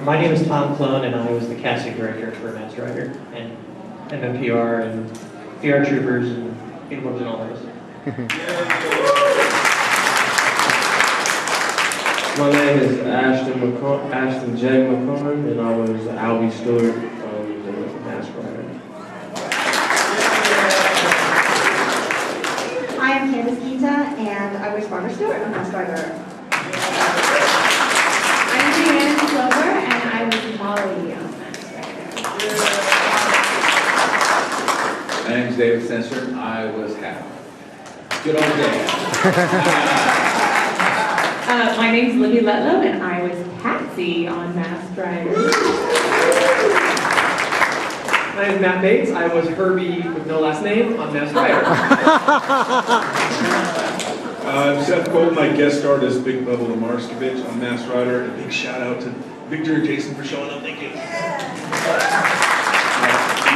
My name is Tom Clone, and I was the casting director for Master Rider and MMPR and PR Troopers and uniforms and all those. My name is Ashton J. McCorn, and I was Albie Stewart on the Master Rider. Hi, I'm Candace Gita, and I was Barbara Stewart on Master Rider. I'm Deanne Clover, and I was Molly on Master Rider. My name is David Sensor, and I was Hal. Good old day. My name's Libby Letlow, and I was Patsy on Masked Rider. My name is Matt Bates. I was Herbie with no last name on Master Rider. I'm Seth Colton. I guest starred as Big Bubba Lamarskevich on Masked Rider. A big shout out to Victor and Jason for showing up. Thank you.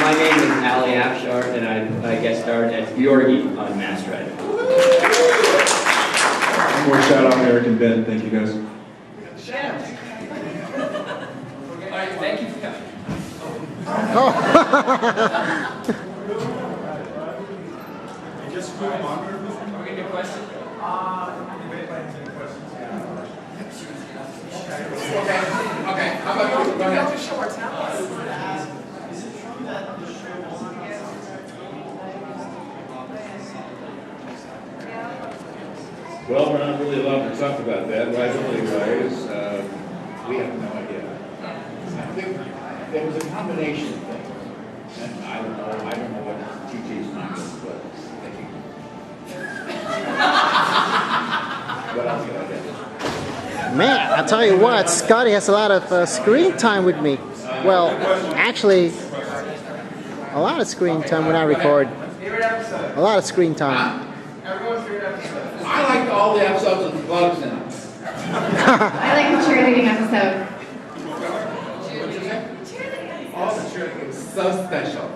My name is Ali Afshar, and I guest starred as Bjorgi on Masked Rider. One more shout out to Eric and Ben. Thank you guys. Alright, thank you for coming. Just a quick one. Are we gonna do questions? Okay, how about you? Go ahead. Well, we're not really allowed to talk about that. Liability-wise, we have no idea. I think there was a combination of things, and I don't know what TJ's mind was, but thinking. What else did I get? Man, I'll tell you what, Scotty has a lot of screen time with me. Well, actually, a lot of screen time when I record. A lot of screen time. I liked all the episodes with the bugs in them. I like the cheerleading episode. All the cheerleading was so special.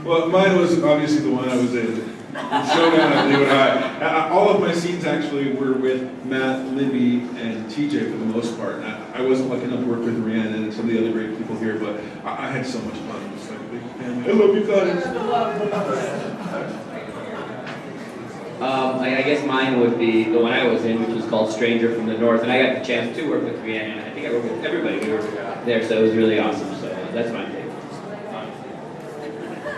Well, mine was obviously the one I was in. Showdown at Leeward High. All of my scenes actually were with Matt, Libby, and TJ for the most part. And I wasn't lucky enough to work with Rhiannon and some of the other great people here, but I had so much fun. It was like a big family. I love you guys. I guess mine would be the one I was in, which was called Stranger from the North, and I got the chance to work with Rhiannon. I think I worked with everybody we were there, so it was really awesome. So that's my favorite.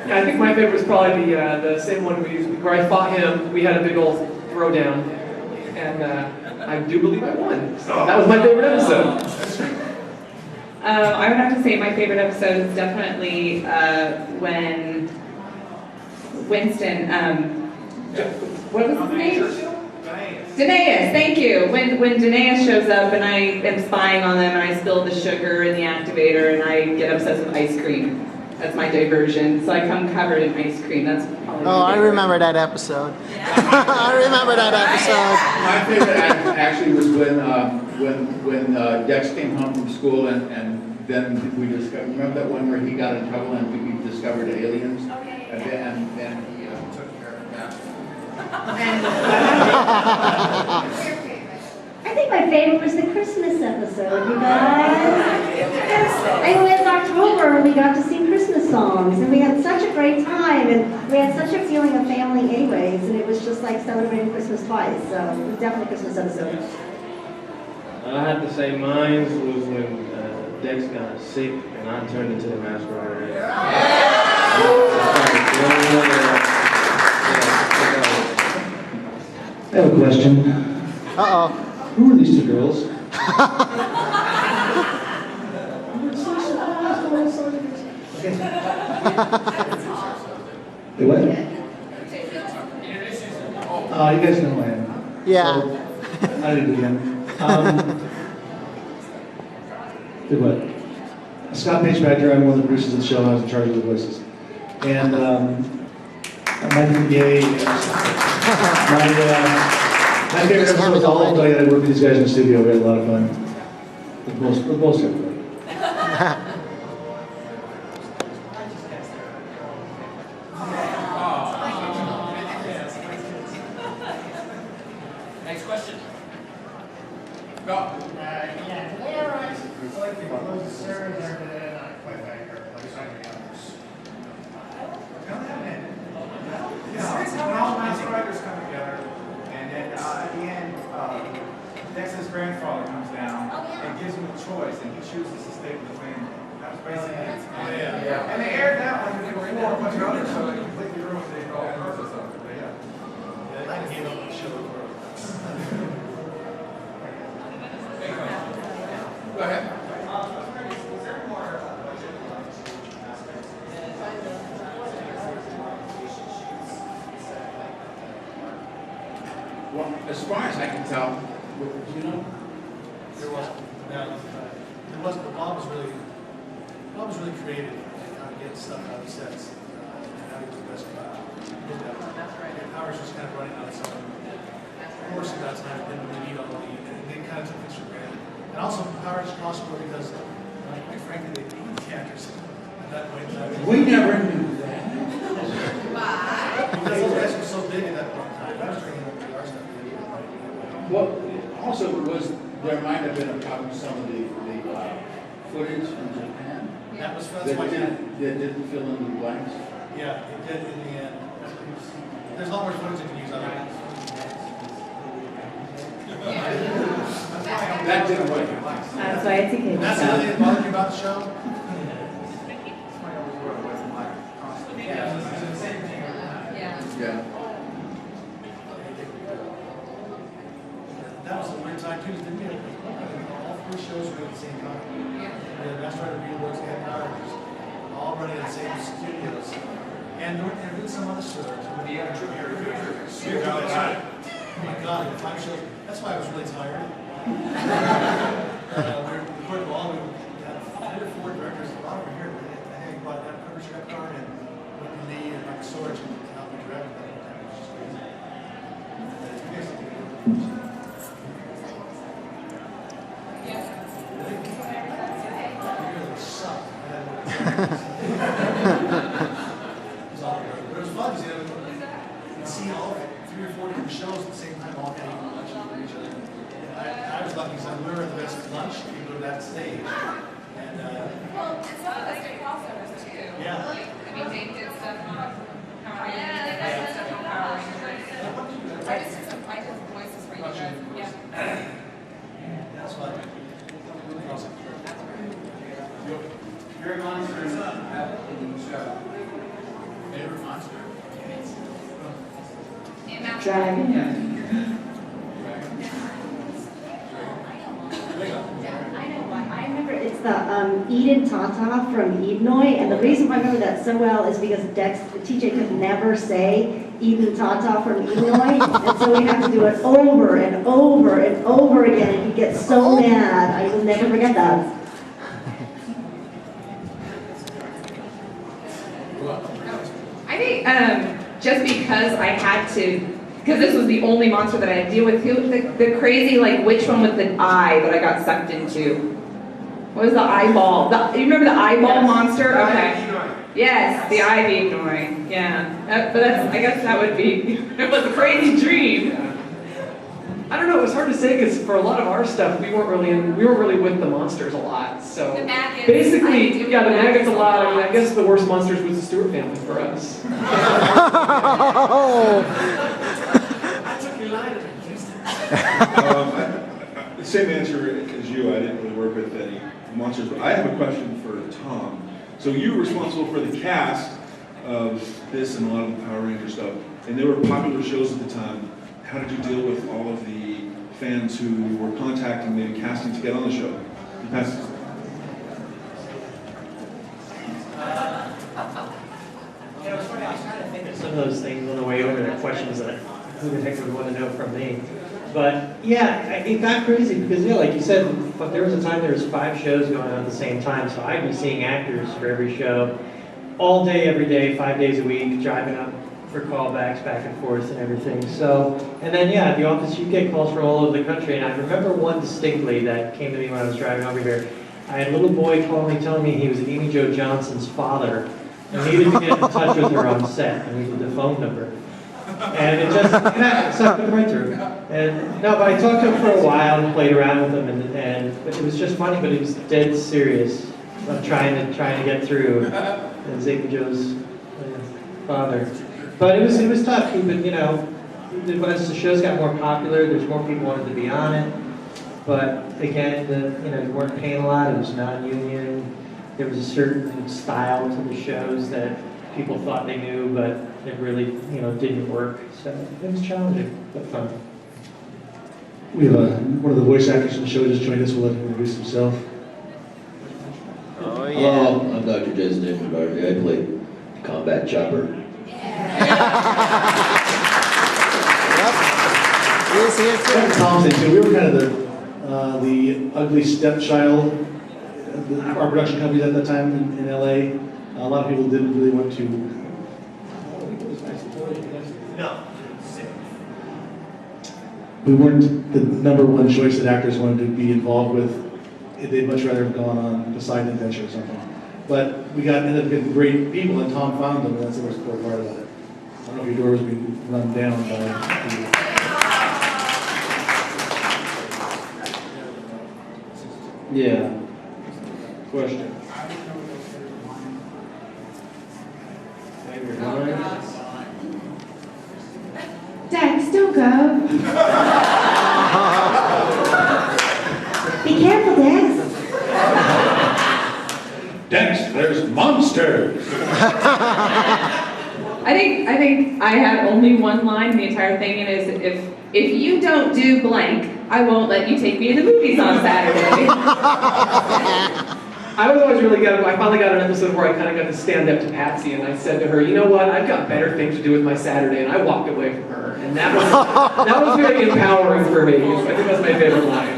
Yeah, I think my favorite was probably the same one where I fought him. We had a big old throwdown, and I do believe I won. So that was my favorite episode. I would have to say my favorite episode is definitely when Winston, what was his name? Danaeus, thank you. When Danaeus shows up and I am spying on them and I spill the sugar in the activator and I get obsessed with ice cream. That's my diversion. So I come covered in ice cream. That's probably I remember that episode. I remember that episode. My favorite actually was when Dex came home from school and then we discovered. Remember that one where he got in trouble and we discovered aliens, and then he took care of that. I think my favorite was the Christmas episode, you guys. And it was October, and we got to sing Christmas songs, and we had such a great time, and we had such a feeling of family anyways, and it was just like celebrating Christmas twice, so it was definitely a Christmas episode. I had to say mine was when Dex got sick and I turned into the Masked Rider. I have a question. Uh-oh. Who are these two girls? Wait, what? You guys know who I am. Yeah. So, I did it again. Did what? Scott Page Badger, I'm one of the producers of the show, and I was in charge of the voices. And Mike Gay, my favorite episode was all of I worked with these guys in the studio. We had a lot of fun. With most everybody. choice, and he chooses to stay with the family. That was basically it. Yeah. And they aired that one before a bunch of others, so it completely ruined the whole purpose of it. But yeah. I gave up the show for Go ahead. Well, as far as I can tell, do you know? There wasn't. There wasn't, but Bob was really creative in how to get stuff out of sets. And how to do the best job. And Power's just kind of running out of some. Of course, at that time, it didn't really need all the, and they kind of took things for granted. And also, Power just crossed over because, quite frankly, they needed the actors at that point in time. We never knew that. Because those guys were so big at that point in time. I was bringing up the art stuff. Well, also there might have been a problem with some of the footage from Japan That was, that's that why. didn't fill in the blanks. Yeah, it did in the end. There's a lot more footage you can use on it. That didn't work. That's why it's a kid. That's the other thing that bothered you about the show? Yeah. That was a weird time too, didn't we? All three shows were at the same time. We had Master Rider Beetleborgs, we had Power Rangers, all running at the same studios. And there were some other shows. Oh my God, the 5 shows. That's why I was really tired. We recorded all, we had 3 or 4 directors, a lot over here. I think we brought that Curtis Redcard and Lee and Mike Sorge and helped me direct that. It was just crazy. Really sucked. But it was fun because you'd see all 3 or 4 different shows at the same time, all kind of lunch with each other. I was lucky because we were at the best lunch, we go to that stage. And, well, it's not the state crossovers too. Yeah. I mean, Dave did stuff on Power Rangers, I did stuff on Power Rangers. I just did some, I did voices for you guys, yeah. that's fun. Really awesome. Your monsters in the show. Favorite monster? Dragon. I remember it's the Eden Tata from Edenoy, and the reason why I remember that so well is because TJ could never say Eden Tata from Edenoy, and so we have to do it over and over and over again, and he gets so mad. I will never forget that. I think just because I had to, because this was the only monster that I had to deal with, the crazy, like, which one with the eye that I got sucked into? What was the eyeball? You remember the eyeball monster? Okay. Yes, the eye being annoying. Yeah. But that's, I guess that would be, it was a crazy dream. I don't know, it was hard to say because for a lot of our stuff, we weren't really with the monsters a lot. So The maggots. basically, yeah, the maggots a lot. I mean, I guess the worst monsters was the Stewart family for us. I took your line and used it. The same answer as you. I didn't really work with any monsters, but I have a question for Tom. So you were responsible for the cast of this and a lot of the Power Ranger stuff, and they were popular shows at the time. How did you deal with all of the fans who were contacting, maybe casting to get on the show? You passed. You know, it's funny, I was trying to think of some of those things on the way over there, questions that who the heck would want to know from me. But yeah, it got crazy because, yeah, like you said, there was a time there was 5 shows going on at the same time, so I'd be seeing actors for every show, all day, every day, 5 days a week, driving up for callbacks back and forth and everything. So, and then yeah, at the office you get calls from all over the country, and I remember one distinctly that came to me when I was driving over here. I had a little boy calling me, telling me he was Amy Jo Johnson's father and needed to get in touch with her on set, and needed the phone number. And it just sucked him right through. And no, but I talked to him for a while and played around with him, and but it was just funny, but he was dead serious of trying to get through as Amy Jo's father. But it was tough. But you know, as the shows got more popular, there's more people wanted to be on it. But again, you weren't paying a lot, it was non-union. There was a certain style to the shows that people thought they knew, but it really, didn't work. So it was challenging, but fun. We have one of the voice actors from the show just joined us. We'll let him introduce himself. Oh, yeah. Hello, I'm Dr. Jason Immenberg. I play Combat Chopper. Yep. He's here too. Tom's in too. We were kind of the ugly stepchild of our production companies at that time in LA. A lot of people didn't really want to. No. We weren't the number one choice that actors wanted to be involved with. They'd much rather have gone on Poseidon Adventure or something. But we ended up getting great people, and Tom found them, and that's the most important part about it. I don't know if your door was being run down by people. Yeah. Question. Favorite line? Dex, don't go. Be careful, Dex. Dex, there's monsters. I think I had only one line in the entire thing, and is if you don't do blank, I won't let you take me to the movies on Saturday. I was always really good. I finally got an episode where I kind of got to stand up to Patsy, and I said to her, "You know what? I've got better things to do with my Saturday," and I walked away from her, and that was very empowering for me. I think that's my favorite line.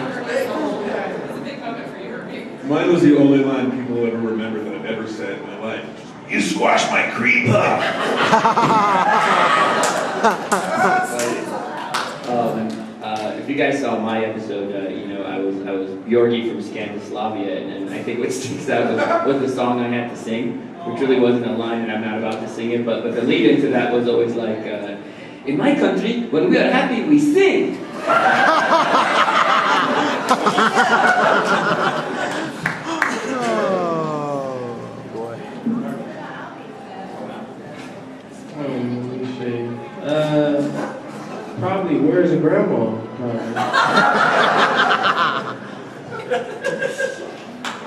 Mine was the only line people will ever remember that I've ever said in my life. You squashed my cream puff. If you guys saw my episode, I was Georgi from Scandinavia, and I think what sticks out was the song I had to sing, which really wasn't a line, and I'm not about to sing it, but the lead into that was always like, in my country, when we are happy, we sing. Oh, boy. Let me see. Probably Where's the Grandma?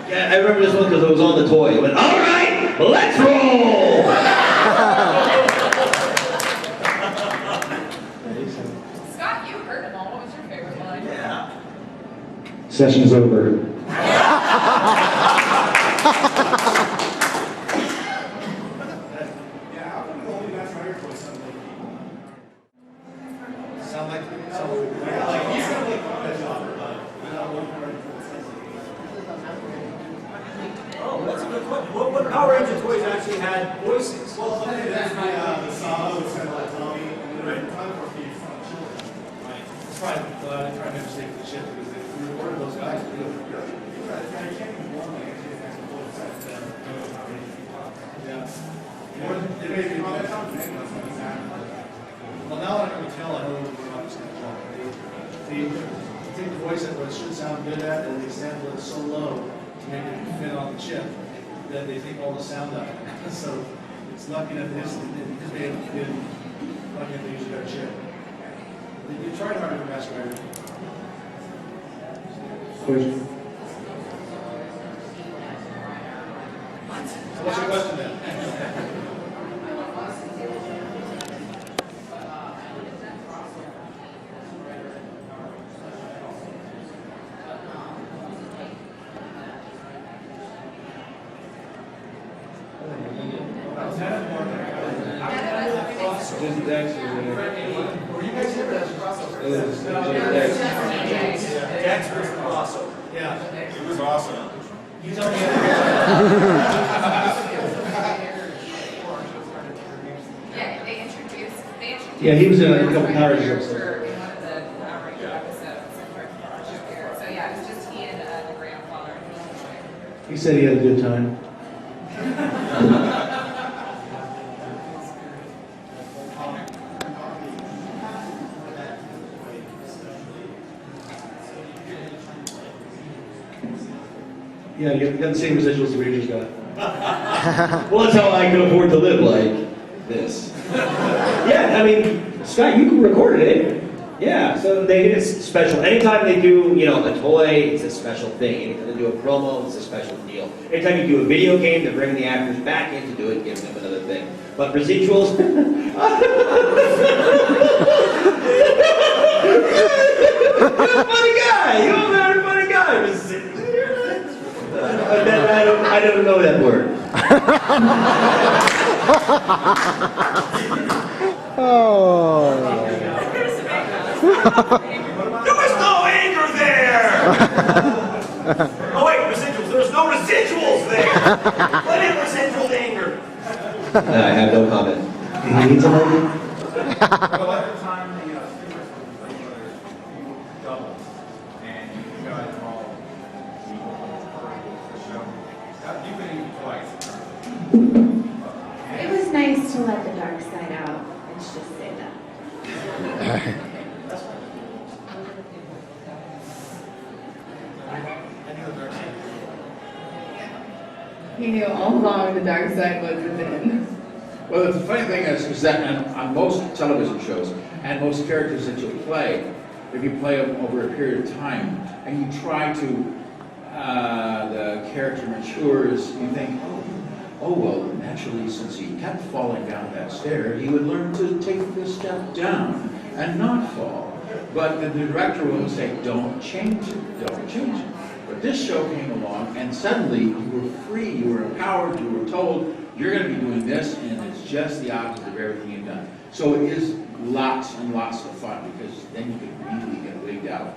Yeah, I remember this one because it was on the toy. It went, all right, let's roll! Scott, you heard them all. What was your favorite line? Yeah. Session's over. Oh, that's a good question. What Power Ranger toys actually had voices? Well, okay, that's the saw was kind of like Tommy, and then time for the children. Right. It's probably, I try to make a mistake with the shit because if we recorded those guys, we would have. I can't even warn like yeah. They made me that sounds big. Well, now I can tell, I know what we're not just going to talk. They take the voice that what it should sound good at, and they sample it so low to make it fit on the chip that they take all the sound out of it. So it's lucky enough because they've been lucky enough to use their chip. They tried hard to master it. Question. So what's your question then? Just Dex. Were you guys here as a crossover? It was just Dex. Dex was the crossover. Yeah. It was awesome. You tell me. Yeah, they introduced. Yeah, he was in a couple Power Rangers. character in one of the Power Ranger episodes. So yeah, it was just he and the grandfather. He said he had a good time. Yeah, you got the same residuals the Rangers got. Well, that's how I can afford to live like this. Yeah, I mean, Scott, you recorded it. Yeah, so it's special. Anytime they do, you know, a toy, it's a special thing. Anytime they do a promo, it's a special deal. Anytime you do a video game, they're bringing the actors back in to do it, giving them another thing. But residuals, you're a funny guy. You're a very funny guy. I don't know that word. Oh. There was no anger there! Oh wait, residuals. There was no residuals there! What is residual anger? I have no comment. Do you need somebody? Well, at the time, the stickers were double, and you guys were all equal for the show. You've been equal twice. It was nice to let the dark side out. Let's just say that. He knew all along the dark side was within. Well, the funny thing is that on most television shows and most characters that you play, if you play them over a period of time and you try to, the character matures, you think, oh well, naturally, since he kept falling down that stair, he would learn to take this step down and not fall. But the director will say, don't change it, don't change it. But this show came along, and suddenly you were free, you were empowered, you were told, you're going to be doing this, and it's just the opposite of everything you've done. So it is lots and lots of fun, because then you can really get wigged out.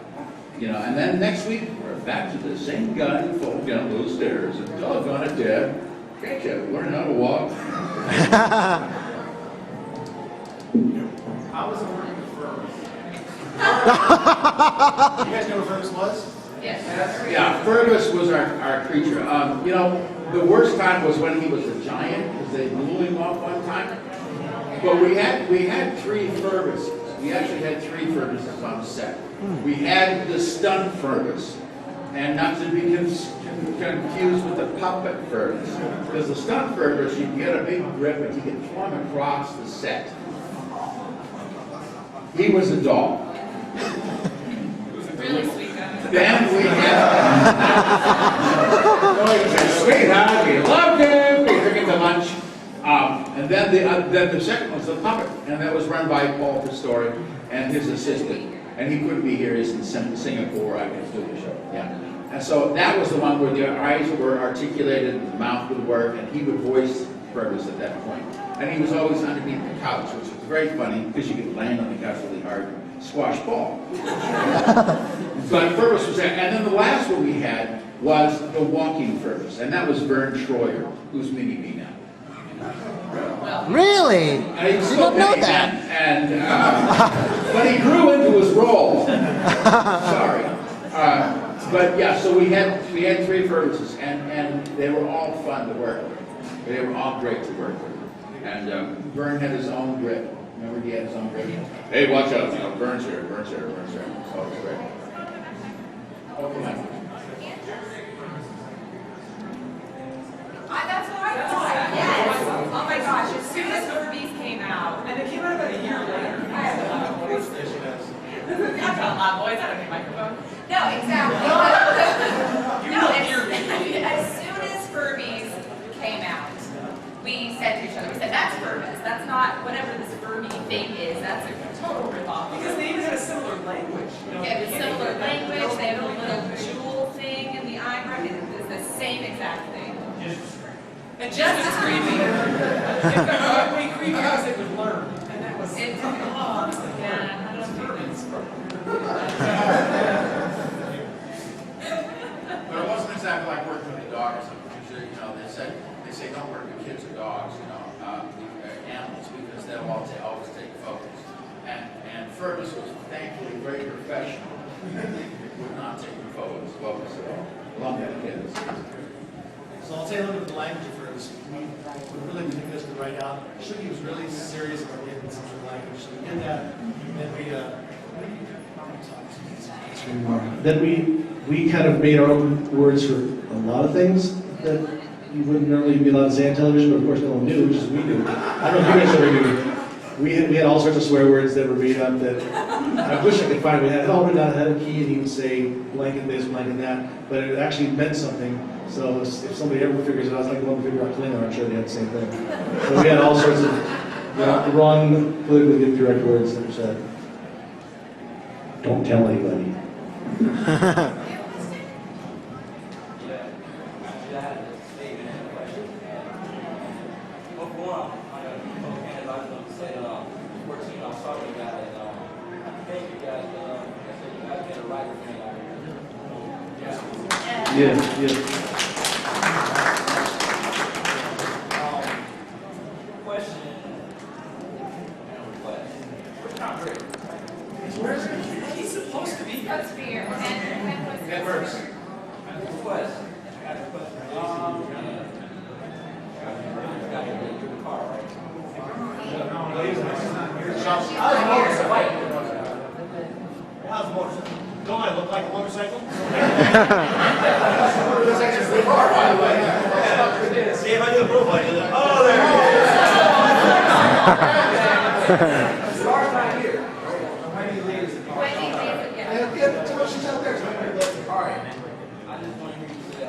You know, and then next week, we're back to the same guy who fell down those stairs, and doggone it, Dad, can't you learn how to walk? How was it working with Fergus? You guys know who Fergus was? Yes. Yeah, Fergus was our creature. You know, the worst time was when he was a giant, because they blew him off one time. But we had 3 Ferguses. We actually had 3 Ferguses on set. We had the stunt Fergus, and not to be confused with the puppet Fergus. Because the stunt Fergus, you can get a big grip and you can throw him across the set. He was a doll. Really sweet guy. Then we had, oh, he was a sweetheart, we loved him, we took him to lunch. And then the second was the puppet, and that was run by Paul Pistori and his assistant. And he couldn't be here, he's in Singapore, I guess, doing the show, yeah. And so that was the one where the eyes were articulated, and the mouth would work, and he would voice Fergus at that point. And he was always underneath the couch, which was very funny, because you could land on the couch really hard and squash Paul. But Fergus was there. And then the last one we had was the walking Fergus, and that was Vern Troyer, who's Mini-Me now. Really? And he was Did so not know big, that. but he grew into his role. Sorry. But yeah, so we had 3 Ferguses, and they were all fun to work with. They were all great to work with. And Vern had his own grip. Remember, he had his own grip. Hey, watch out! You know, Vern's here. So it was great. Oh, come on. That's what I thought. Yes. Oh my gosh, as soon as the Furbies came out, and it came out about a year later. I have a lot of voice. I've got a lot of voice. I don't need a microphone. No, exactly. As soon as Furbies came out, we said to each other, we said, that's Furbies. That's not whatever this Furby thing is. That's a total ripoff. Because they even had a similar language. They had a similar language. They had a little jewel thing in the eyebrow. It's the same exact thing. Just as creepy. It's way creepy because they could learn. And that was Yeah, I don't think it's But it wasn't exactly like working with a dog or something. Usually, you know, they say don't work with kids or dogs, you know, animals, because they'll always take photos. And Fergus was thankfully very professional. Would not take photos at all. Love that kid. So I'll take a look at the language of Fergus. We really didn't think this to write out. Shuki was really serious about getting some sort of language, so we did that. And Then we kind of made our own words for a lot of things that you wouldn't normally be allowed to say on television, but of course no one knew, just we do. I don't know if you guys ever knew we had all sorts of swear words that were made up that I wish I could find. We had it all written down, had a key, and he would say blanket this, blanket that, but it actually meant something. So if somebody ever figures it out, it's like the one who figured out Klingon, I'm sure they had the same thing. So we had all sorts of wrong, politically incorrect words that were said. Don't tell anybody. Yeah. He's supposed to be here. It works. Don't I look like a motorcycle? See if I do a profile. Oh, there it is. Star's not here. Yeah, tell her she's out there. All right. I just want to hear you say,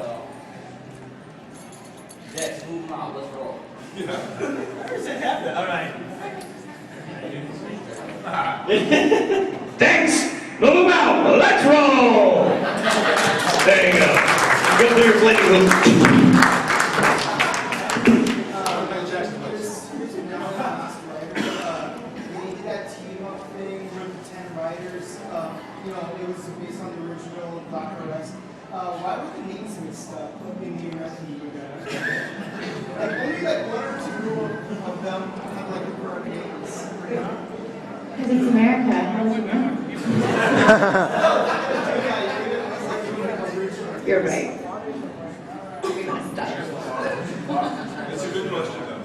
Dex, move on, let's roll. All right. Thanks. Move out. Let's roll. There you go. Go through your flaming hoops. Why were the names mixed up in the American movie guys? Like only like one or two of them have like the correct names. Because it's America. How would you know? You're right. It's a good question, though.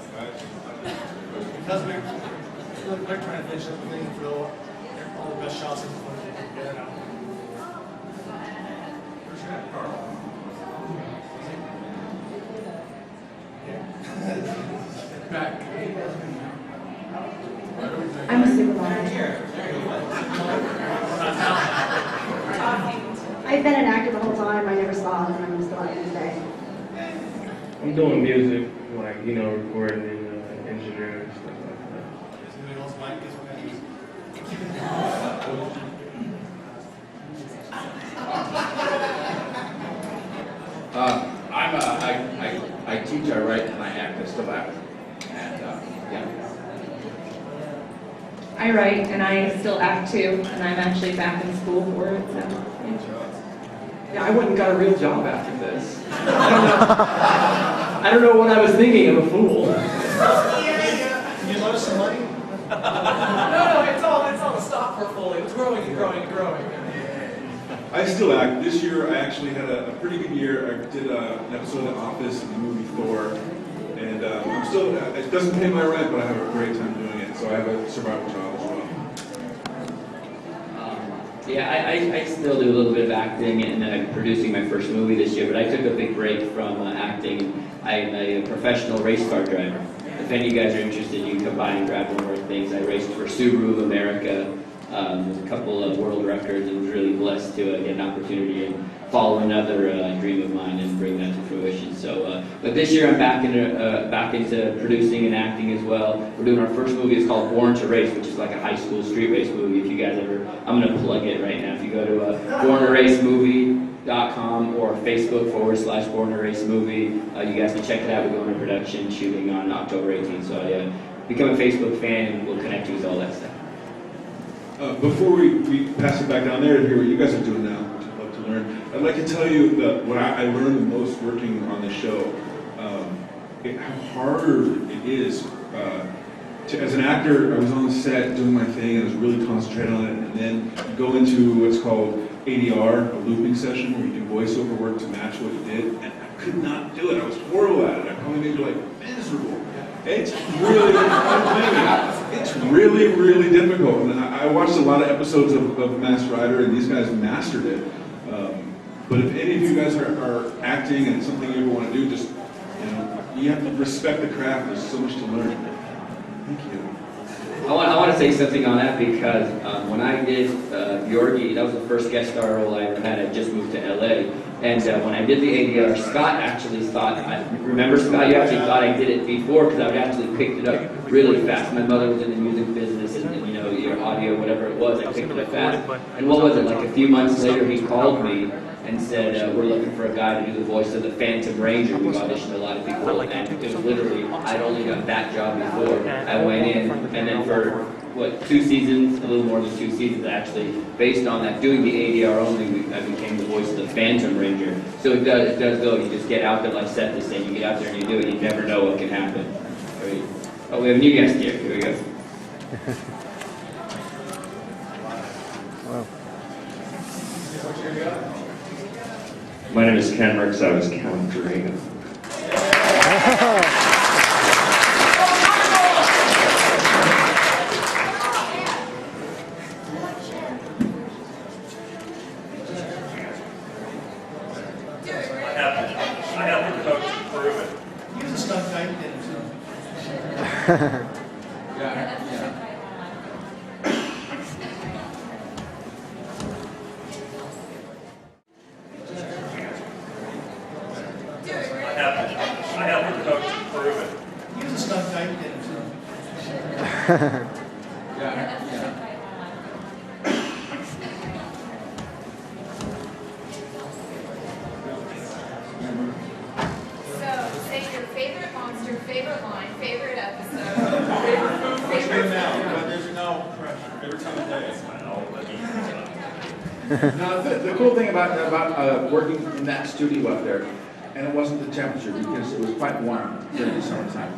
Because we're trying to finish up the thing and throw all the best shots in before we can get it out. Back. I'm a supermodel. I've been an actor the whole time. I never stopped, and I'm still acting today. I'm doing music, like, recording and engineering and stuff like that. Does anybody else like this one? I teach, I write, and I act. I still act. And, yeah. I write and I still act too, and I'm actually back in school for it, so. Yeah, I went and got a real job after this. I don't know what I was thinking. I'm a fool. Can you loan us some money? No, it's all the stock portfolio. It's growing and growing and growing. I still act. This year, I actually had a pretty good year. I did an episode of The Office and the movie Thor, and I'm still. It doesn't pay my rent, but I have a great time doing it. So I have a survival job as well. Yeah, I still do a little bit of acting, and I'm producing my first movie this year. But I took a big break from acting. I'm a professional race car driver. If any of you guys are interested, you can come by and grab one of our things. I raced for Subaru America. With a couple of world records, and was really blessed to get an opportunity and follow another dream of mine and bring that to fruition. So, but this year I'm back into producing and acting as well. We're doing our first movie. It's called Born to Race, which is like a high school street race movie. If you guys ever, I'm going to plug it right now. If you go to borntoracemovie.com or Facebook /Born to Race Movie, you guys can check it out. We're going to production, shooting on October 18th. So become a Facebook fan, and we'll connect you with all that stuff. Before we pass it back down there to hear what you guys are doing now, which I'd love to learn, I'd like to tell you that what I learned the most working on this show, how hard it is. As an actor, I was on the set doing my thing, and I was really concentrating on it, and then you go into what's called ADR, a looping session, where you do voiceover work to match what you did, and I could not do it. I was horrible at it. I probably made you miserable. It's really, really difficult. And I watched a lot of episodes of Masked Rider, and these guys mastered it. But if any of you guys are acting and it's something you ever want to do, just you have to respect the craft. There's so much to learn. Thank you. I want to say something on that because when I did Bjorgi, that was the first guest star role I ever had. I just moved to LA. And when I did the ADR, Scott actually thought, remember Scott, you actually thought I did it before because I actually picked it up really fast. My mother was in the music business and you know, your audio, whatever it was, I picked it up fast. And what was it, like a few months later he called me and said, we're looking for a guy to do the voice of the Phantom Ranger. We've auditioned a lot of people, and it was literally, I'd only done that job before. I went in, and then for, what, 2 seasons, a little more than 2 seasons actually, based on that, doing the ADR only, I became the voice of the Phantom Ranger. So it does go, you just get out there, like Seth is saying, you get out there and you do it, you never know what can happen. Oh, we have a new guest here, here we go. Wow. My name is Ken Ricks. I was Count Drago. I have to coach to prove it. Use a stunt guy in it too. I have to coach to prove it. Use a stunt guy in it too. So, say your favorite monster, favorite line, favorite episode. What's good now? There's no pressure. Every time I day. No, the cool thing about working in that studio up there, and it wasn't the temperature because it was quite warm during the summertime.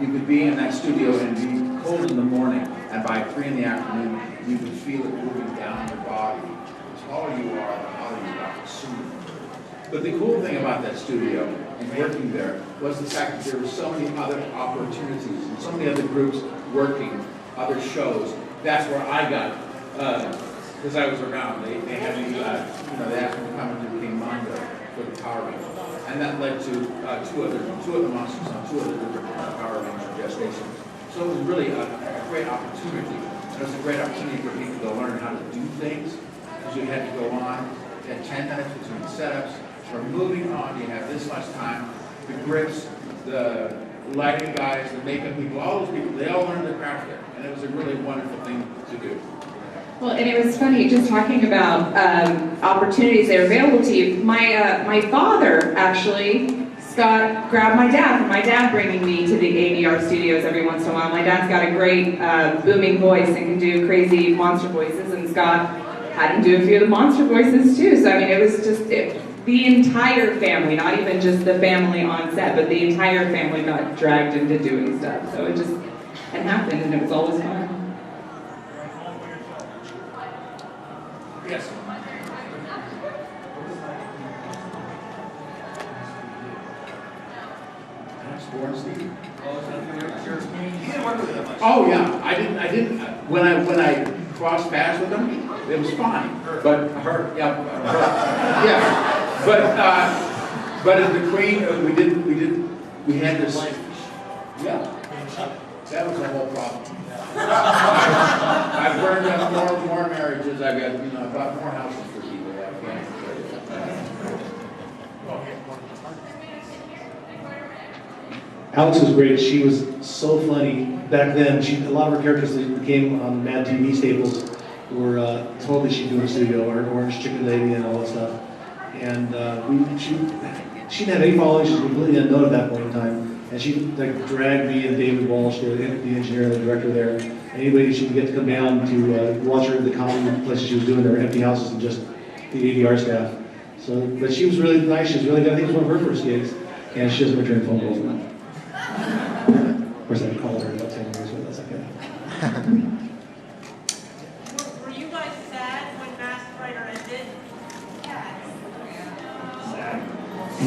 You could be in that studio and be cold in the morning, and by 3 in the afternoon, you could feel it moving down your body. The taller you are, the hotter you got sooner. But the cool thing about that studio and working there was the fact that there were so many other opportunities and so many other groups working, other shows. That's where I got, because I was around. They had me, they asked me to come and do King Mondo for the Power Rangers. And that led to two other monsters on 2 other different Power Ranger gestations. So it was really a great opportunity. It was a great opportunity for people to learn how to do things, because you had to go on, you had 10 minutes between setups. We're moving on, you have this much time. The grips, the lighting guys, the makeup people, all those people, they all learned the craft there. And it was a really wonderful thing to do. Well, and it was funny just talking about opportunities that are available to you. My father actually, Scott, grabbed my dad, from my dad bringing me to the ADR studios every once in a while. My dad's got a great booming voice and can do crazy monster voices, and Scott had him do a few of the monster voices too. So I mean, it was just the entire family, not even just the family on set, but the entire family got dragged into doing stuff. So it happened, and it was always fun. Yes. Oh yeah, I didn't. When I crossed paths with them, it was fine. But but as the Queen, we had this. Yeah, that was the whole problem. I've burned up more marriages. I've got, I bought more houses for people. I can't. Alex was great. She was so funny back then. A lot of her characters that became on Mad TV staples were totally she doing studio, or Orange Chicken Lady and all that stuff. And she didn't have any following. She was completely unknown at that point in time. And she dragged me and David Walsh, the engineer and the director there. Anybody she could get to come down to watch her at the common places she was doing. There were empty houses and just the ADR staff. So, but she was really nice. She was really good. I think it was one of her first gigs, and she doesn't return phone calls now. Of course, I called her about 10 years, but that's okay. Were you guys sad when Masked Rider ended?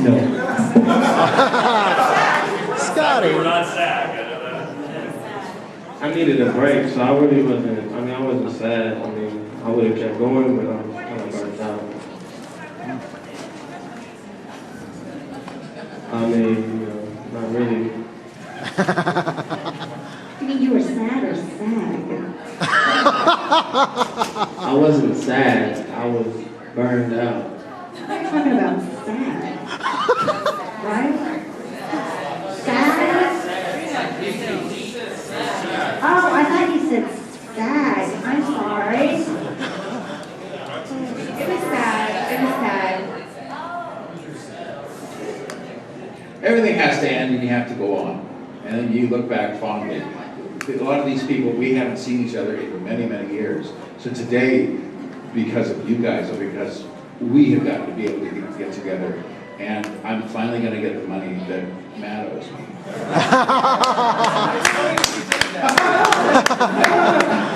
No. Scotty. We're not sad. I needed a break, so I really wasn't, I wasn't sad. I would have kept going, but I was kind of burnt out. Not really. You mean you were sad or sad? I wasn't sad. I was burned out. You're talking about sad, right? Sad? Oh, I thought you said sad. I'm sorry. It was sad. It was sad. Everything has to end and you have to go on. And then you look back fondly. A lot of these people, we haven't seen each other in many, many years. So today, because of you guys, or because we have got to be able to get together, and I'm finally going to get the money that Matt owes me.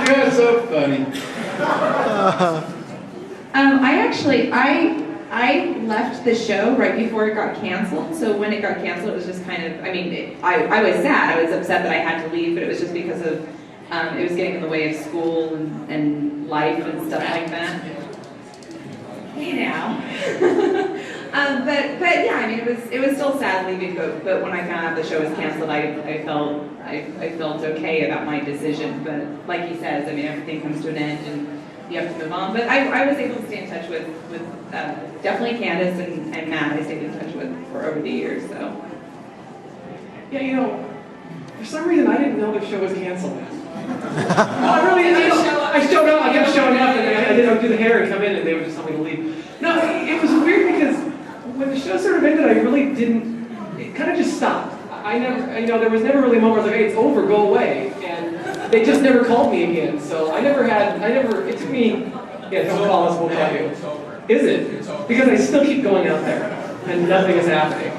You're so funny. I left the show right before it got canceled. So when it got canceled, it was just kind of, I mean, I was sad. I was upset that I had to leave, but it was just because of, it was getting in the way of school and life and stuff like that. Hey now. But yeah, I mean, it was still sad leaving, but when I found out the show was canceled, I felt okay about my decision. But like he says, I mean, everything comes to an end and you have to move on. But I was able to stay in touch with definitely Candace and Matt. I stayed in touch with for over the years. So Yeah, you know, for some reason I didn't know the show was canceled. I really didn't. I showed up. I kept showing up, and I would do the hair and come in, and they would just tell me to leave. No, it was weird because when the show sort of ended, I really didn't. It kind of just stopped. I never, you know, there was never really a moment where I was like, hey, it's over, go away, and they just never called me again. So it took me. Yeah, don't call us, we'll call you. Is it? Because I still keep going out there, and nothing is happening.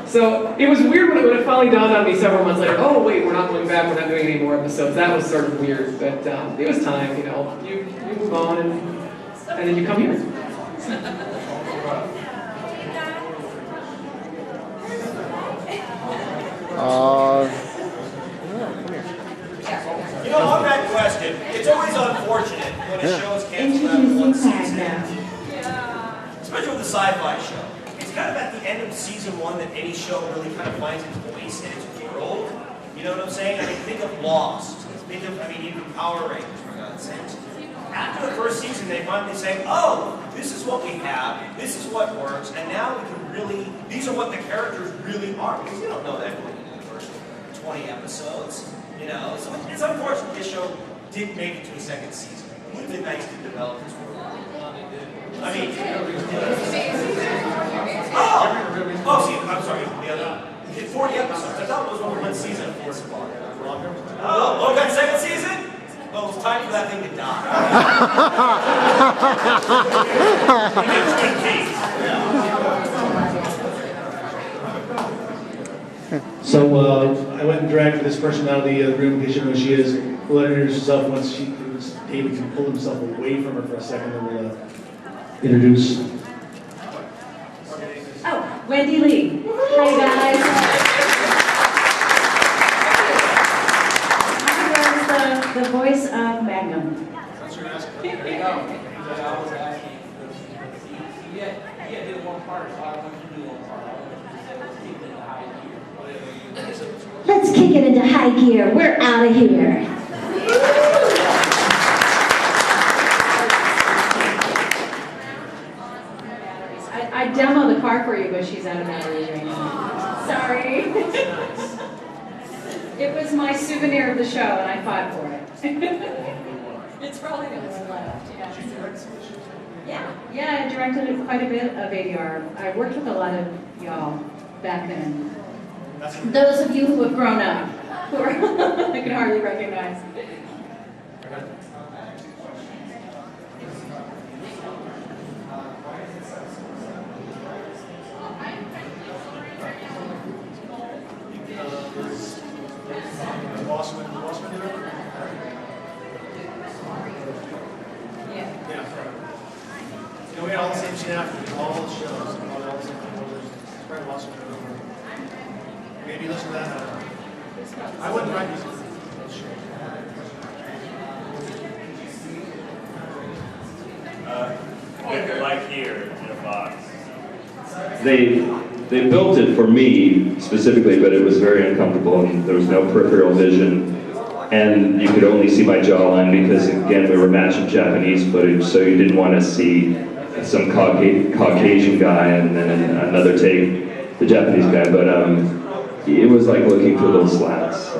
So it was weird when it finally dawned on me several months later, oh wait, we're not going back, we're not doing any more episodes. That was sort of weird, but it was time, you know. You move on and then you come here. You know, on that question, it's always unfortunate when a show is canceled after one season. Especially with a sci-fi show. It's kind of at the end of season one that any show really kind of finds its voice in its world. You know what I'm saying? I mean, think of Lost. Think of, even Power Rangers, for God's sakes. After the first season, they finally say, oh, this is what we have, this is what works, and now we can really, these are what the characters really are. Because you don't know that going into the first 20 episodes, you know? So it's unfortunate this show didn't make it to a second season. It would have been nice to develop this world. I mean, see, I'm sorry, the other, 40 episodes. I thought it was only one season of Force of Law. Oh, got second season? Well, it's time for that thing to die. So I went and dragged this person out of the room in case you know who she is. We'll introduce herself once David can pull himself away from her for a second, and we'll introduce. Oh, Wendy Lee. Hi guys. I'm the voice of Magnum. That's your ask. There you go. I was asking, you did one part, so I want you to do one part. Let's kick it into high gear. We're out of here. I demoed the car for you, but she's out of batteries right now. Sorry. It was my souvenir of the show, and I fought for it. It's probably the one left, yeah. Yeah, I directed quite a bit of ADR. I worked with a lot of y'all back then. Those of you who have grown up, who are I can hardly recognize. We had all the same scene after, all the shows, all the same composers. It's very awesome. Maybe listen to that. I wouldn't write music. Like here in a box. They built it for me specifically, but it was very uncomfortable and there was no peripheral vision. and you could only see my jawline because, again, we were matching Japanese footage, so you didn't want to see some Caucasian guy and then another take, the Japanese guy, but it was like looking for little slats.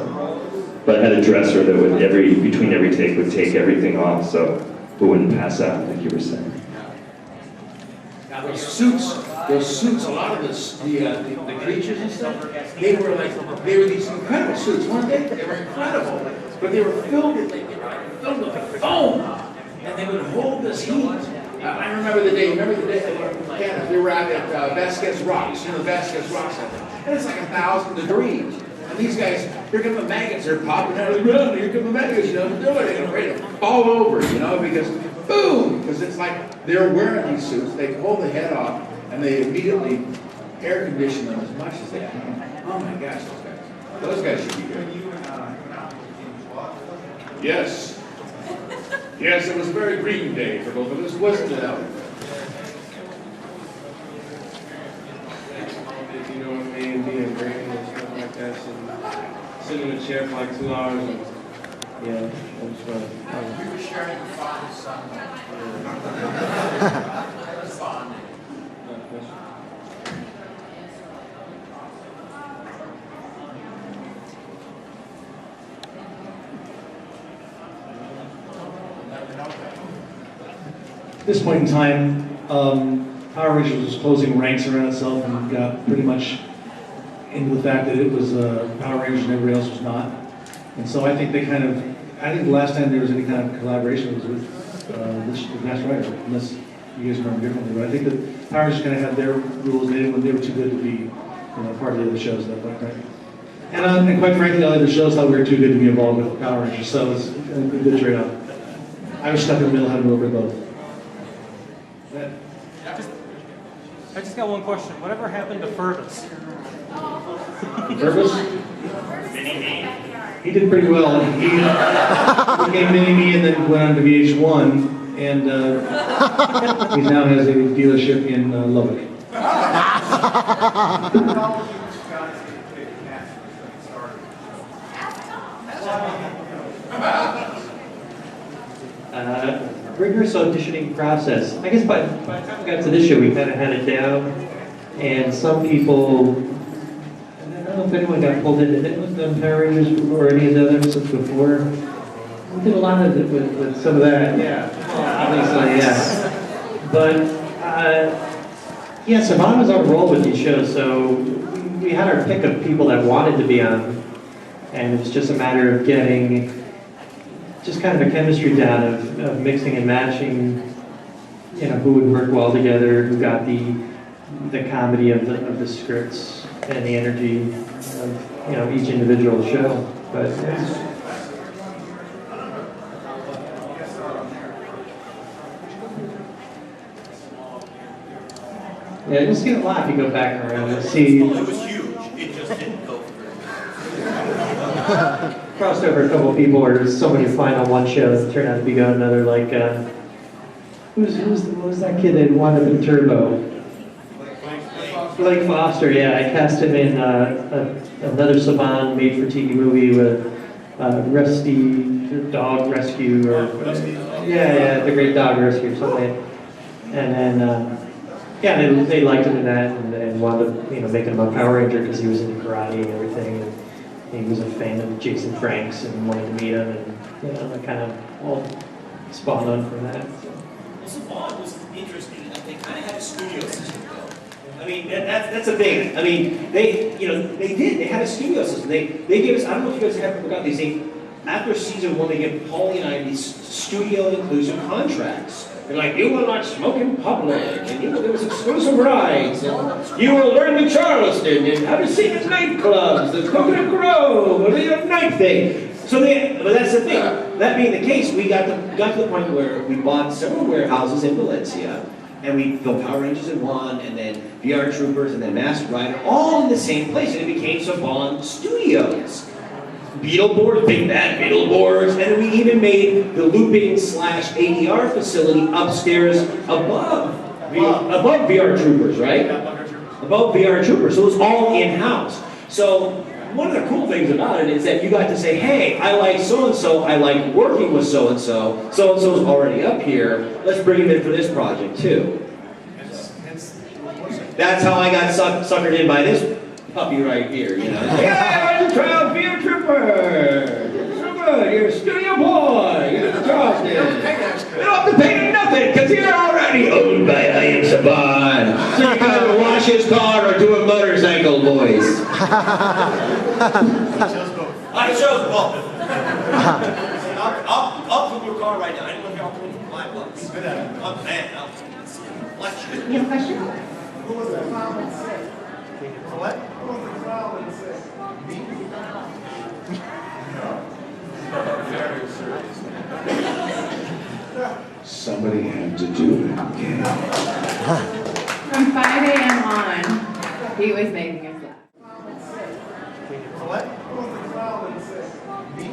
But I had a dresser that would, between every take, would take everything off, so we wouldn't pass out, like you were saying. Now those suits, a lot of the creatures and stuff, they were these incredible suits, weren't they? They were incredible, but they were filled with foam, and they would hold this heat. I remember the day, we were out at Vasquez Rocks, Vasquez Rocks, and it's like 1,000 degrees. And these guys, here come the maggots, they're popping out of the ground, here come the maggots, they're ready to fall over, because boom, because it's like they're wearing these suits, they pull the head off, and they immediately air condition them as much as they can. Oh my gosh, those guys should be good. Yes. Yes, it was a very green day for both of us, wasn't it, Albert? You know what I mean? Being green and stuff like that. Sit in a chair for like 2 hours and yeah, that was fun. We were sharing the father's son. At this point in time, Power Rangers was closing ranks around itself and got pretty much into the fact that it was Power Rangers and everybody else was not. And so I think the last time there was any kind of collaboration was with Master Rider, unless you guys remember differently. But I think that Power Rangers kind of had their rules, they were too good to be part of the other shows, that quite frankly. And quite frankly, all the other shows thought we were too good to be involved with Power Rangers, so it's a good trade-off. I was stuck in the middle, having to work with both. I just got one question. Whatever happened to Fergus? Fergus? He did pretty well. He became Mini-Me and then went on to VH1, and he now has a dealership in Lubbock. Rigorous auditioning process. I guess by the time we got to this show, we kind of had it down, and some people, I don't know if anyone got pulled into it with the Power Rangers or any of the other episodes before. We did a lot of it with some of that, yeah. Obviously, yeah. But, yeah, Savannah was on a roll with these shows, so we had our pick of people that wanted to be on, and it was just a matter of getting just kind of a chemistry down of mixing and matching, who would work well together, who got the comedy of the scripts and the energy of each individual show. But yeah, you'll see a lot if you go back around. You'll see. It was huge. It just didn't go through. Crossed over a couple of people where there's somebody flying on one show that turned out to be on another, like, what was that kid that wound up in Turbo? Blake Foster, yeah. I cast him in another Saban made-for-TV movie with Rusty Dog Rescue, or yeah, The Great Dog Rescue or something. And then, yeah, they liked him in that and wound up, making him a Power Ranger because he was into karate and everything. And he was a fan of Jason Franks and wanted to meet him, and that kind of all spawned on from that. So. Well, Saban was interesting in that they kind of had a studio system though. I mean, that's the thing. I mean, they had a studio system. They gave us, I don't know if you guys ever forgot, they say, after season 1, they give Paulie and I these studio inclusive contracts. They're like, you will not smoke in public, and you will give us exclusive rides, and you will learn the Charleston, and how to sing at nightclubs, the Coconut Grove, or the night thing. But that's the thing. That being the case, we got to the point where we bought several warehouses in Valencia, and we filmed Power Rangers in one, and then VR Troopers, and then Masked Rider, all in the same place, and it became Saban Studios. Beetleborgs, big bad Beetleborgs, and then we even made the looping/ADR facility upstairs above VR Troopers, right? Above VR Troopers, so it was all in-house. So one of the cool things about it is that you got to say, hey, I like so-and-so, I like working with so-and-so, so-and-so's already up here, let's bring him in for this project too. That's how I got suckered in by this puppy right here, you know. Yeah, I'm a trial field tripper. So good, you're a studio boy, you're the Charleston. You don't have to pay him nothing, because you're already owned by AG75's. So you can either wash his car or do a motorcycle voice. I chose both. I'll put your car right now. I don't know if y'all put it for $5. Good at it. Oh man, I'll flex you. You have a question? Who was the clown that said? What? Who was the clown that said? Me? Very serious. Somebody had to do it. From 5 a.m. on, he was making us laugh. What? Who was the clown that said? Me?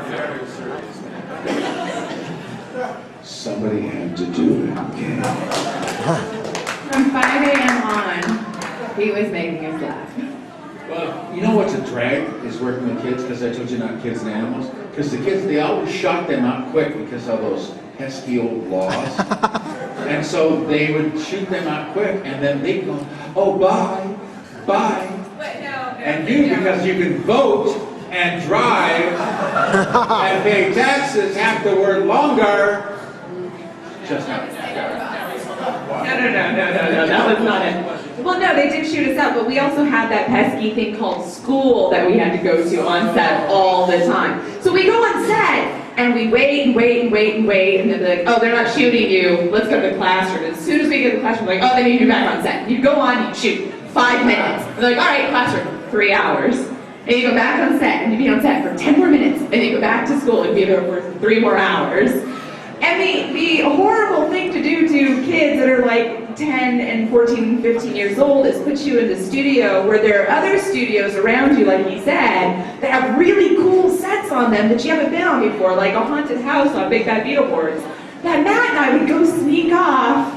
Very serious. Somebody had to do it. From 5 a.m. on, he was making us laugh. Well, you know what's a drag is working with kids, because I told you not kids and animals? Because the kids, they always shot them out quick because of those pesky old laws. And so they would shoot them out quick, and then they'd go, oh, bye, bye. Wait, no. And you, because you can vote and drive and pay taxes, have to work longer. Just not. No, that was not it. Well, no, they did shoot us out, but we also had that pesky thing called school that we had to go to on set all the time. So we go on set, and we wait, and then they're like, oh, they're not shooting you, let's go to the classroom. As soon as we get to the classroom, we're like, oh, they need you back on set. You go on, you shoot, 5 minutes. They're like, all right, classroom, 3 hours. And you go back on set, and you be on set for 10 more minutes, and you go back to school and be there for 3 more hours. And the horrible thing to do to kids that are like 10 and 14 and 15 years old is put you in the studio where there are other studios around you, like he said, that have really cool sets on them that you haven't been on before, like a haunted house on Big Bad Beetleborgs. That Matt and I would go sneak off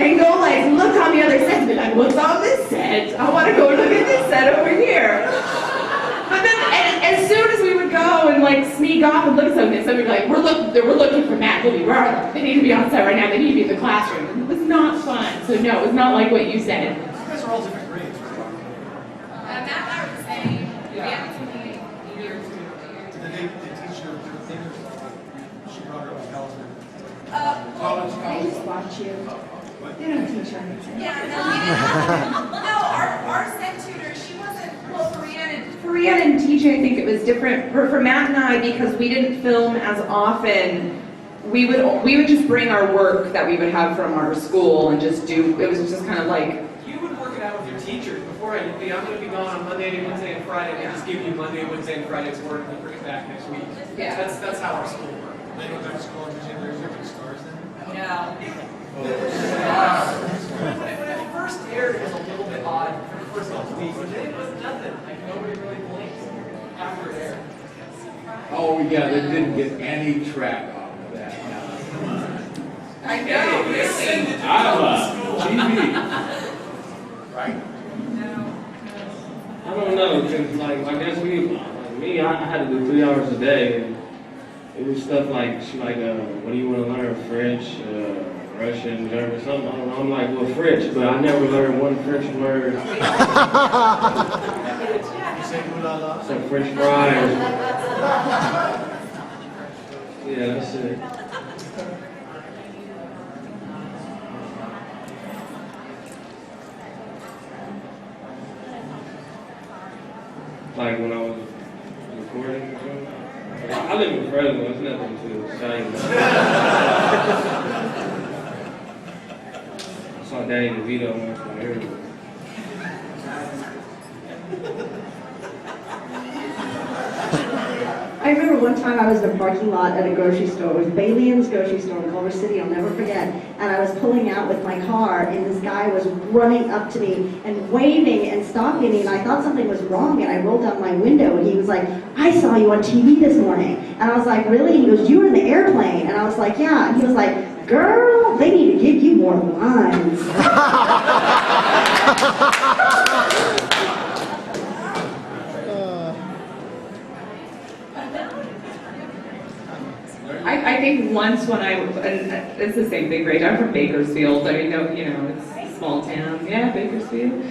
and go like look on the other set and be like, what's on this set? I want to go look at this set over here. But then, as soon as we would go and like sneak off and look at something, somebody would be like, we're looking for Matt Libby. Where are they? They need to be on set right now. They need to be in the classroom. It was not fun. So no, it was not like what you said. You guys are all different grades, right? Matt and I were the same. We haven't seen a year or two. Did they teach you things? She brought her up in college. They just watch you. They don't teach you anything. Yeah, no, our set tutor, she wasn't, well, For Rhiannon and TJ, I think it was different. For Matt and I, because we didn't film as often, we would just bring our work that we would have from our school and just do. It was just kind of like. You would work it out with your teachers before I'm going to be gone on Monday, Wednesday, and Friday. They just give you Monday, Wednesday, and Friday's work and bring it back next week. Yeah. That's how our school worked. They go back to school and museum, there's different stars then? No. When it first aired, it was a little bit odd for the first couple weeks, but then it was nothing. Like nobody really blinked after it aired. Oh, yeah, they didn't get any track off of that. Come on. I know, really. Iowa, TV. Right? I don't know, because like I guess me, I had to do 3 hours a day, and it was stuff like what do you want to learn? French, Russian, German, something. I don't know. I'm like, well, French, but I never learned one French word. Some French fries. Yeah, that's it. Like when I was recording or something. I live in Fresno, it's nothing to say. I saw Danny DeVito once from here. I remember one time I was in a parking lot at a grocery store. It was Balian's grocery store in Culver City, I'll never forget. And I was pulling out with my car, and this guy was running up to me and waving and stopping me, and I thought something was wrong, and I rolled down my window, and he was like, I saw you on TV this morning. And I was like, really? He goes, you were in the airplane. And I was like, yeah. And he was like, girl, they need to give you more lines. once when and it's the same thing, right? I'm from Bakersfield. I mean, no, you know, it's a small town. Yeah, Bakersfield.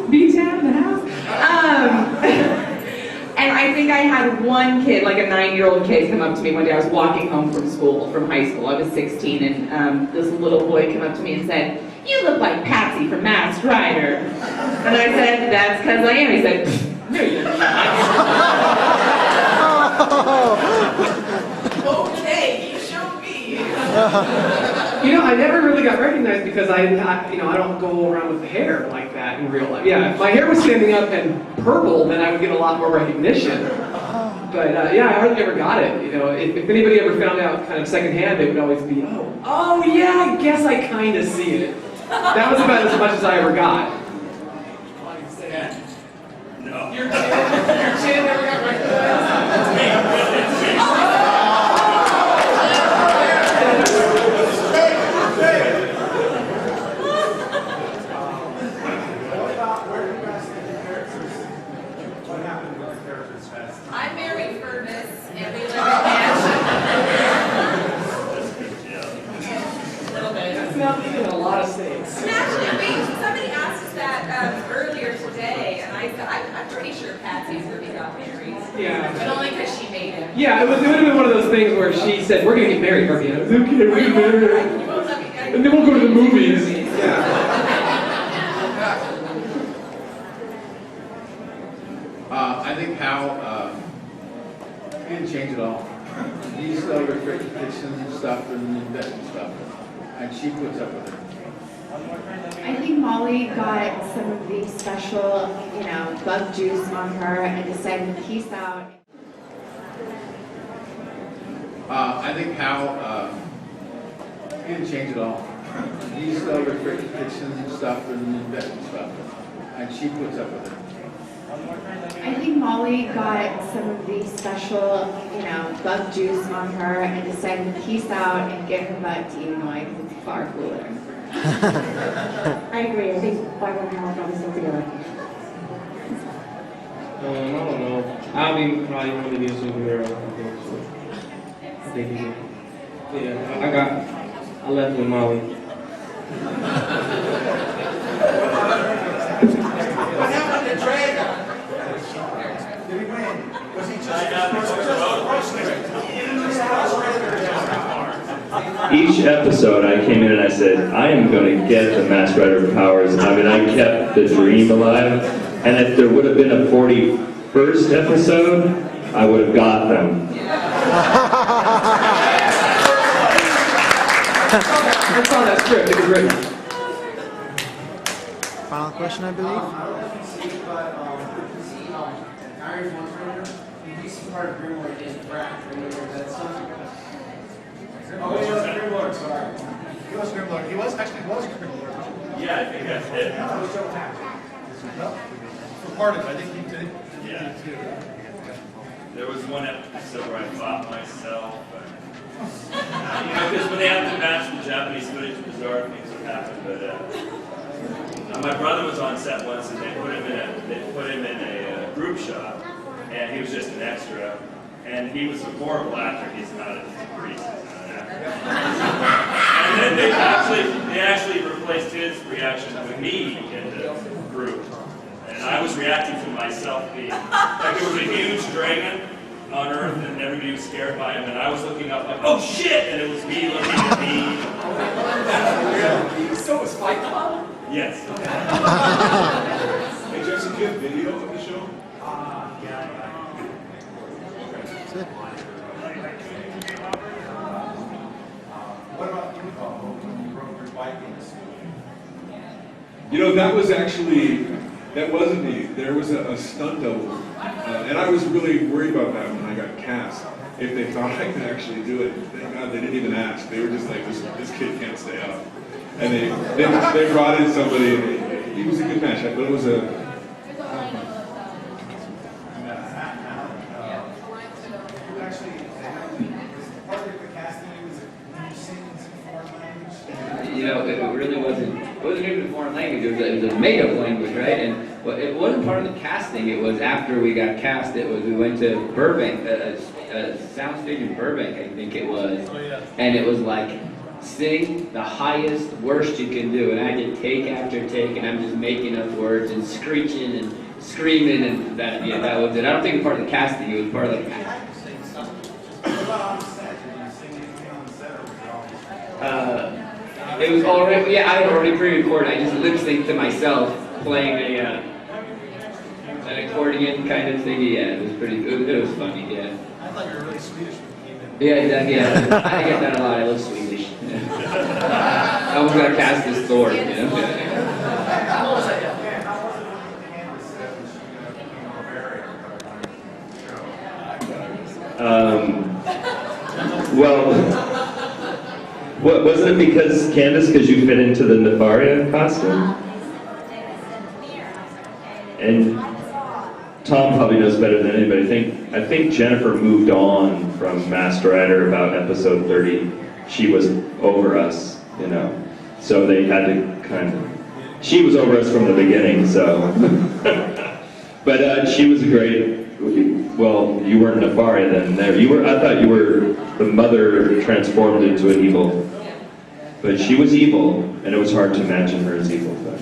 B-town, the house. And I think I had one kid, like a 9-year-old kid, come up to me one day. I was walking home from school, from high school. I was 16, and this little boy came up to me and said, "You look like Patsy from Masked Rider." And I said, "That's because I am." He said, "No, you're not." Okay, you showed me. You know, I never really got recognized because I don't go around with hair like that in real life. Yeah, if my hair was standing up and purple, then I would get a lot more recognition. But yeah, I hardly ever got it. You know, if anybody ever found out kind of secondhand, they would always be, oh yeah, I guess I kind of see it. That was about as much as I ever got. No. Your chin never got recognized? I married Fergus, and we live in Mansion. A little bit. That's not in a lot of states. Actually, somebody asked us that earlier today, and I said, I'm pretty sure Patsy's Ruby got married. Yeah. But only because she made him. Yeah, it would have been one of those things where she said, "We're going to get married, Harvey." And I was okay, we're going to get married. And then we'll go to the movies. Yeah. I think Hal, he didn't change at all. He still restricted kitchens and stuff and investment stuff, and she puts up with it. I think Molly got some of the special, bug juice on her and decided to peace out. I think Hal, he didn't change at all. He still restricted kitchens and stuff and investment stuff, and she puts up with it. I think Molly got some of the special, bug juice on her and decided to peace out and get her butt to Illinois because it's far cooler. I agree. I think Barbara and Hal probably still together. I don't know. Abby probably wanted to be a superhero. I think he did. Yeah, I left with Molly. What happened to Dragon? Did he win? Was he just Each episode I came in and I said, I am going to get the Masked Rider powers. I mean, I kept the dream alive. And if there would have been a 41st episode, I would have got them. I saw that script, it was written. Final question, I believe. Harry's one trainer, he's part of Grimlord in Brack. That's something. Oh, he was Grimlord, sorry. He was Grimlord. He was Grimlord. Yeah, I think that's it. Well, for part of it, I think he did. Yeah. There was one episode where I fought myself. Because when they have to match the Japanese footage, bizarre things would happen. But my brother was on set once, and they put him in a group shot, and he was just an extra. And he was a horrible actor. He's not a priest. He's not an actor. And then they actually replaced his reaction with me in the group, and I was reacting to myself being like there was a huge dragon on Earth, and everybody was scared by him, and I was looking up like, oh shit, and it was me looking at me. So was Fight Club? Yes. Hey, Jesse, do you have video of the show? Yeah. That's it. What about you, when you broke your Vikings? You know, that wasn't me. There was a stunt double. And I was really worried about that when I got cast. If they thought I could actually do it, thank God they didn't even ask. They were just like, this kid can't stay up. And they brought in somebody, and he was a good match, but it was a... You know, it really wasn't even a foreign language, it was a made-up language, right? And it wasn't part of the casting, it was after we got cast, we went to Burbank, a soundstage in Burbank, I think it was. And it was like, sing the highest, worst you can do. And I did take after take, and I'm just making up words and screeching and screaming, and that was it. I don't think it was part of the casting, it was part of the it was already, yeah, I had already pre-recorded. I just lip-synced to myself playing an accordion kind of thing. Yeah, it was pretty good. It was funny, yeah. I thought you were really Swedish when you came in. Yeah, I get that a lot. I love Swedish. I was gonna cast this Thor, you know. Well, wasn't it because, Candace, because you fit into the Nefaria costume? And Tom probably knows better than anybody. I think Jennifer moved on from Master Rider about episode 30. She was over us, you know. So they had to kind of... She was over us from the beginning, so... But she was a great... Well, you weren't Nefaria then. There, you were. I thought you were the mother transformed into an evil. But she was evil, and it was hard to imagine her as evil. But.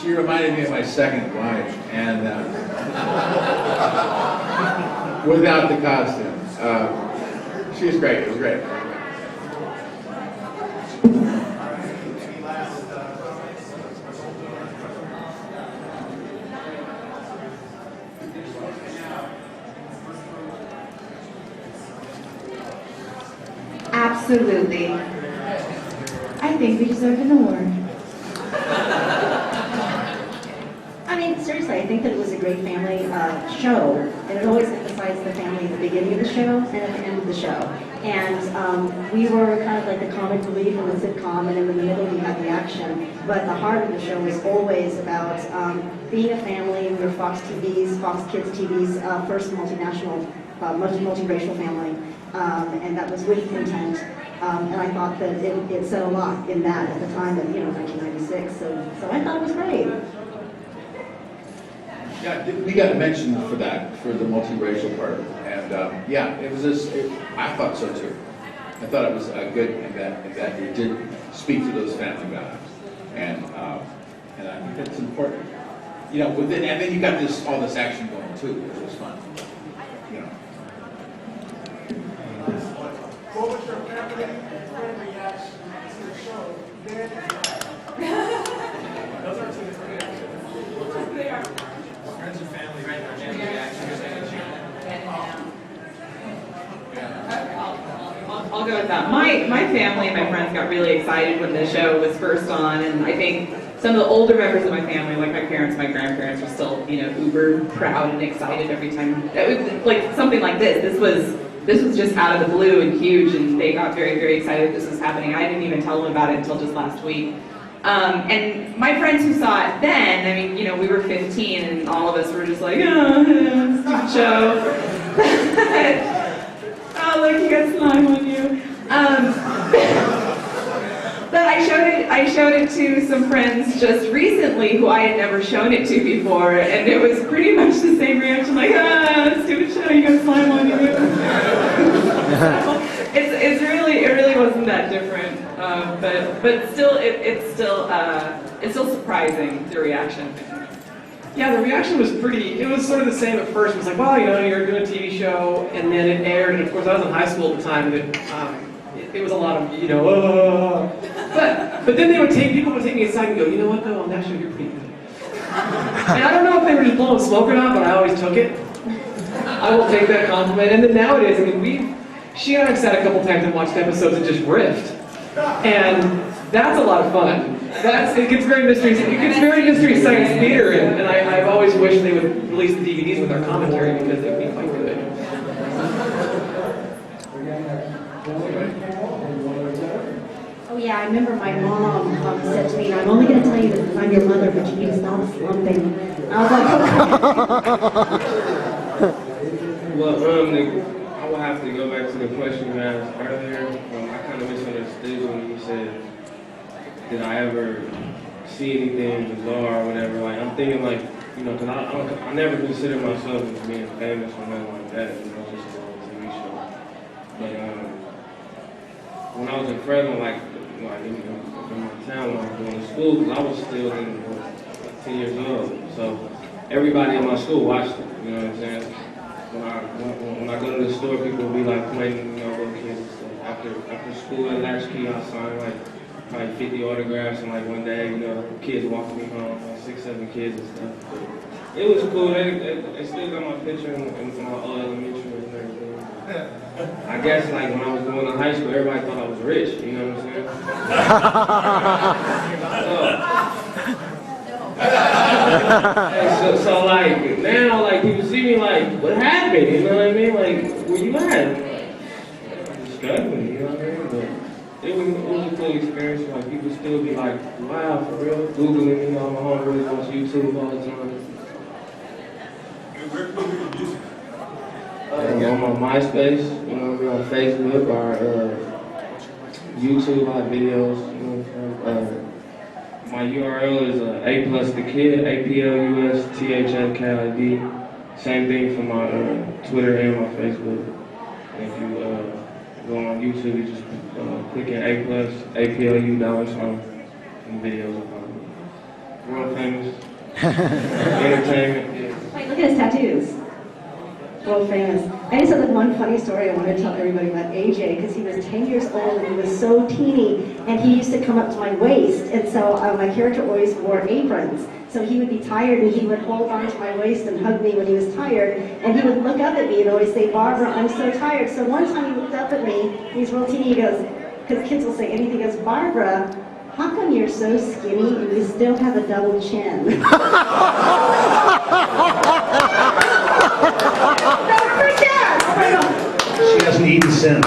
She reminded me of my second wife, and without the costume. She was great. It was great. Absolutely. I think we deserve an award. I mean, seriously, I think that it was a great family show, and it always emphasized the family at the beginning of the show and at the end of the show. And we were kind of like the comic relief in the sitcom, and in the middle we had the action. But the heart of the show was always about being a family. We were Fox TV's, Fox Kids TV's first multinational, multiracial family, and that was with intent. And I thought that it said a lot in that at the time of 1996. So I thought it was great. Yeah, we got a mention for that, for the multiracial part, and yeah, it was just. I thought so too. I thought it was good in that it did speak to those family values, and I think that's important. You know, and then you got all this action going too, which was fun. You know. What was your family and friend reaction to the show? Those are two different reactions. They are. Friends and family I'll go with that. My family and my friends got really excited when the show was first on, and I think some of the older members of my family, like my parents, my grandparents, were still, uber proud and excited every time. That was like something like this. This was just out of the blue and huge, and they got very, very excited this was happening. I didn't even tell them about it until just last week. And my friends who saw it then, I mean, we were 15, and all of us were just like, oh, stupid show. Oh, look, you got slime on you. But I showed it to some friends just recently who I had never shown it to before, and it was pretty much the same reaction, like, stupid show, you got slime on you. It really wasn't that different, but still, it's still surprising, the reaction. Yeah, the reaction was it was sort of the same at first. It was like, wow, you're doing a TV show, and then it aired, and of course I was in high school at the time, and it was a lot of, but then people would take me aside and go, you know what though, on that show you're pretty good. And I don't know if they were just blowing smoke or not, but I always took it. I will take that compliment, and then nowadays, I mean, she and I have sat a couple times and watched episodes and just riffed. And that's a lot of fun. It gets very mystery science theater, and I've always wished they would release the DVDs with our commentary because they would be quite good. Oh yeah, I remember my mom said to me, I'm only going to tell you that because I'm your mother, but you need to stop slumping. And I was like, Well, I will have to go back to the question you asked earlier. I kind of misunderstood when you said, did I ever see anything bizarre or whatever? Like, I'm thinking like You know, because I never considered myself as being famous or nothing like that. You know, just a TV show. But when I was in Fresno, like in my town when I was going to school, because I was still 10 years old. So everybody in my school watched it. You know what I'm saying? When I go to the store, people will be like playing, you know, little kids and stuff. After school at Latchkey, I signed like probably 50 autographs, and like one day, you know, kids walking me home, like 6, 7 kids and stuff. But it was cool. They still got my picture in my old elementary and everything. I guess like when I was going to high school, everybody thought I was rich. You know what I'm saying? So like now, like people see me like, what happened? You know what I mean? Like, where you at? I'm just struggling. You know what I mean? But it was a cool experience. Like people still be like, wow, for real, Googling me. You know, my homeboys watch YouTube all the time. On my MySpace, you know, on Facebook, or YouTube, I have videos. You know, my URL is A+TheKid, APLUSTHFKID. Same thing for my Twitter and my Facebook. And if you go on YouTube, you just click in APLU $, and videos about me. World famous. Entertainment. Wait, look at his tattoos. World famous. I just had one funny story I want to tell everybody about AJ, because he was 10 years old and he was so teeny, and he used to come up to my waist, and so my character always wore aprons. So he would be tired and he would hold on to my waist and hug me when he was tired, and he would look up at me and always say, Barbara, I'm so tired. So one time he looked up at me, he's real teeny, he goes, because kids will say anything, he goes, Barbara, how come you're so skinny and you still have a double chin? She doesn't eat the sense.